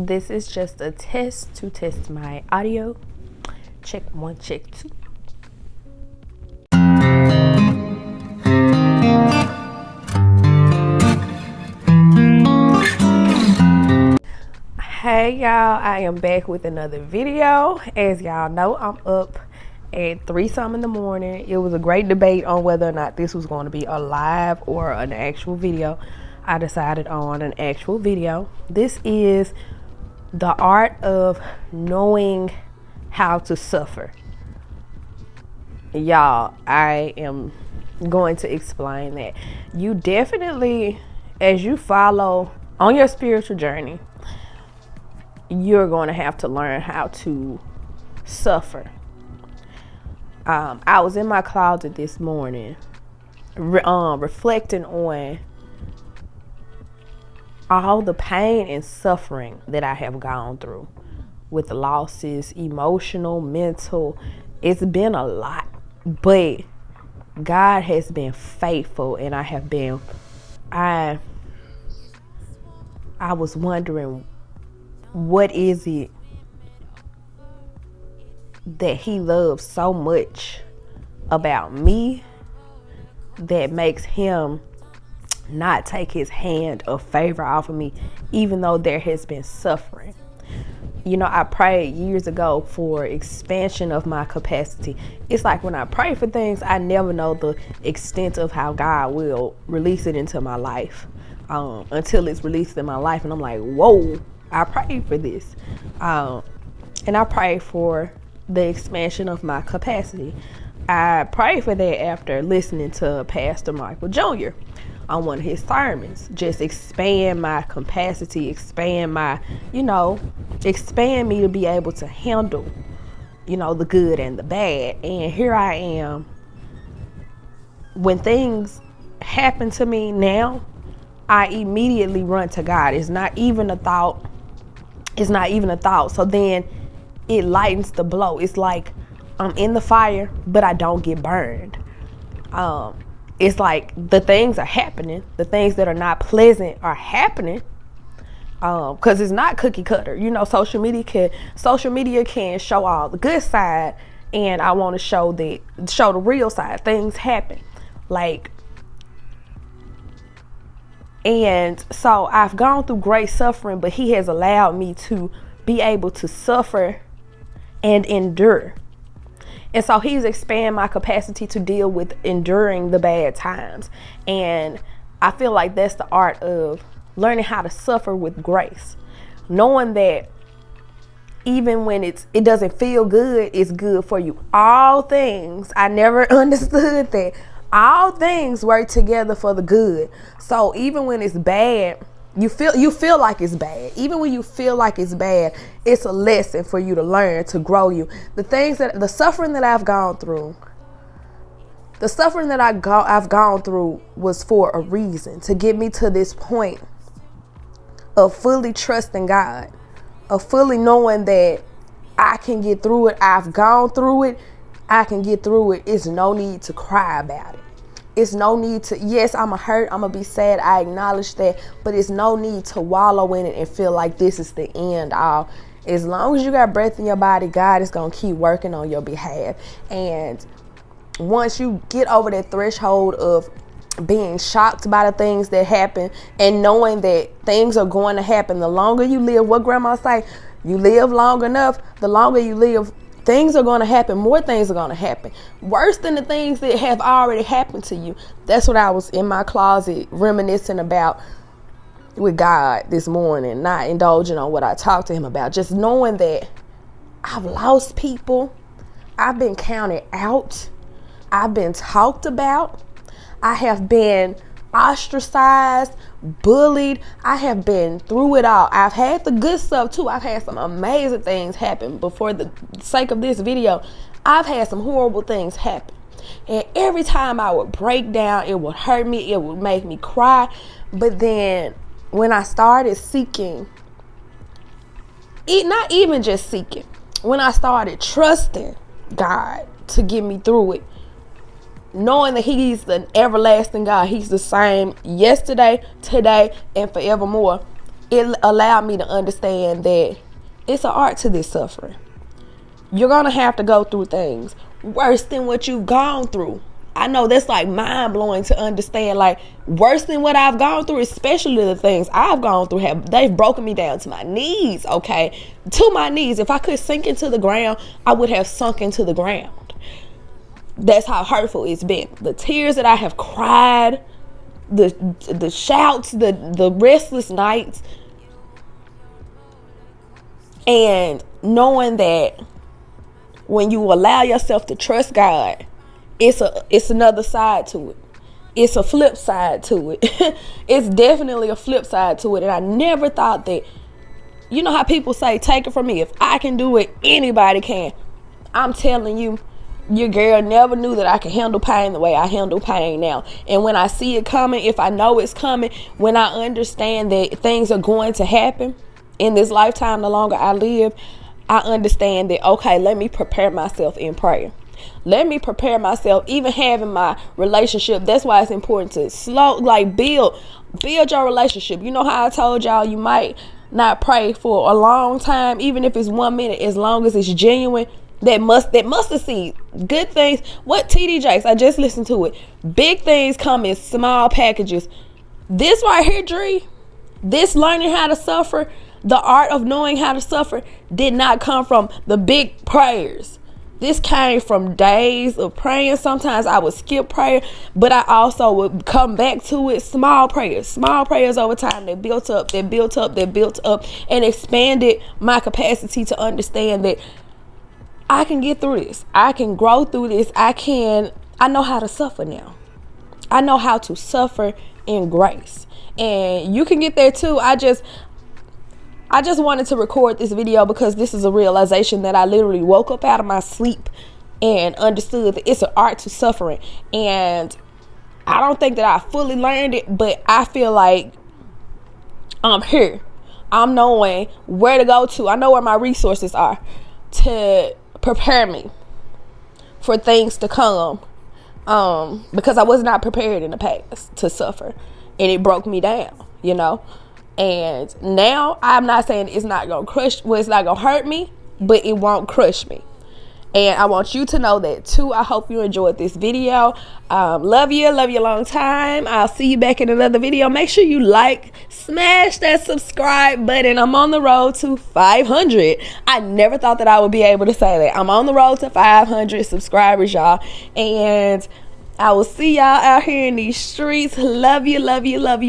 This is just a test to test my audio. Check 1, check 2. Hey y'all, I am back with another video. As y'all know, I'm up at 3-some in the morning. It was a great debate on whether or not this was going to be a live or an actual video. I decided on an actual video. This is the art of knowing how to suffer. Y'all, I am going to explain that. You definitely, as you follow on your spiritual journey, you're going to have to learn how to suffer. I was in my closet this morning reflecting on all the pain and suffering that I have gone through with the losses, emotional, mental. It's been a lot, but God has been faithful, and I was wondering, what is it that he loves so much about me that makes him not take his hand of favor off of me, even though there has been suffering. You know, I prayed years ago for expansion of my capacity. It's like when I pray for things, I never know the extent of how God will release it into my life until it's released in my life. And I'm like, whoa, I prayed for this. And I prayed for the expansion of my capacity. I prayed for that after listening to Pastor Michael Jr. on one of his sermons. Just expand my capacity, expand me to be able to handle, the good and the bad. And here I am. When things happen to me now, I immediately run to God. It's not even a thought. So then it lightens the blow. It's like I'm in the fire, but I don't get burned. It's like the things are happening. The things that are not pleasant are happening. Cause it's not cookie cutter. Social media can show all the good side, and I want to show the real side. Things happen. And so I've gone through great suffering, but he has allowed me to be able to suffer and endure. And so he's expanded my capacity to deal with enduring the bad times. And I feel like that's the art of learning how to suffer with grace. Knowing that even when it doesn't feel good, it's good for you. All things, I never understood that. All things work together for the good. So even when it's bad, you feel like it's bad. Even when you feel like it's bad, it's a lesson for you to learn, to grow you. The suffering that I've gone through, I've gone through was for a reason, to get me to this point of fully trusting God, of fully knowing that I can get through it. I've gone through it. I can get through it. It's no need to cry about it. It's no need to, yes, I'm hurt, I'm going to be sad, I acknowledge that, but it's no need to wallow in it and feel like this is the end all. As long as you got breath in your body, God is going to keep working on your behalf. And once you get over that threshold of being shocked by the things that happen and knowing that things are going to happen, the longer you live, what grandma say, you live long enough, the longer you live, things are going to happen. More things are going to happen. Worse than the things that have already happened to you. That's what I was in my closet reminiscing about with God this morning. Not indulging on what I talked to him about. Just knowing that I've lost people. I've been counted out. I've been talked about. I have been ostracized, bullied. I have been through it all. I've had the good stuff too. I've had some amazing things happen. But for the sake of this video, I've had some horrible things happen. And every time I would break down, it would hurt me. It would make me cry. But then when I started seeking, not even just seeking, when I started trusting God to get me through it, knowing that he's the everlasting God, he's the same yesterday, today, and forevermore, it allowed me to understand that it's an art to this suffering. You're gonna have to go through things worse than what you've gone through. I know that's like mind blowing to understand, like worse than what I've gone through, especially the things I've gone through they've broken me down to my knees, okay? To my knees. If I could sink into the ground, I would have sunk into the ground. That's how hurtful it's been. The tears that I have cried, the shouts, the restless nights, and knowing that when you allow yourself to trust God, it's another side to it. It's a flip side to it. It's definitely a flip side to it. And I never thought that, you know how people say, take it from me, if I can do it, anybody can. I'm telling you, your girl never knew that I could handle pain the way I handle pain now. And when I see it coming, if I know it's coming, when I understand that things are going to happen in this lifetime, the longer I live, I understand that, okay, let me prepare myself in prayer. Let me prepare myself, even having my relationship. That's why it's important to build your relationship. You know how I told y'all you might not pray for a long time, even if it's 1 minute, as long as it's genuine. That mustard seed, good things. What TD Jakes? I just listened to it. Big things come in small packages. This right here, Dree, this learning how to suffer, the art of knowing how to suffer, did not come from the big prayers. This came from days of praying. Sometimes I would skip prayer, but I also would come back to it. Small prayers over time that built up, and expanded my capacity to understand that I can get through this. I can grow through this. I know how to suffer now. I know how to suffer in grace. And you can get there too. I just wanted to record this video because this is a realization that I literally woke up out of my sleep and understood that it's an art to suffering. And I don't think that I fully learned it, but I feel like I'm here. I'm knowing where to go to. I know where my resources are to prepare me for things to come, because I was not prepared in the past to suffer, and it broke me down, you know. And now I'm not saying it's not gonna it's not gonna hurt me, but it won't crush me. And I want you to know that too. I hope you enjoyed this video. Love you a long time. I'll see you back in another video. Make sure you smash that subscribe button. I'm on the road to 500. I never thought that I would be able to say that. I'm on the road to 500 subscribers, y'all. And I will see y'all out here in these streets. Love you.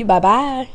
Bye-bye.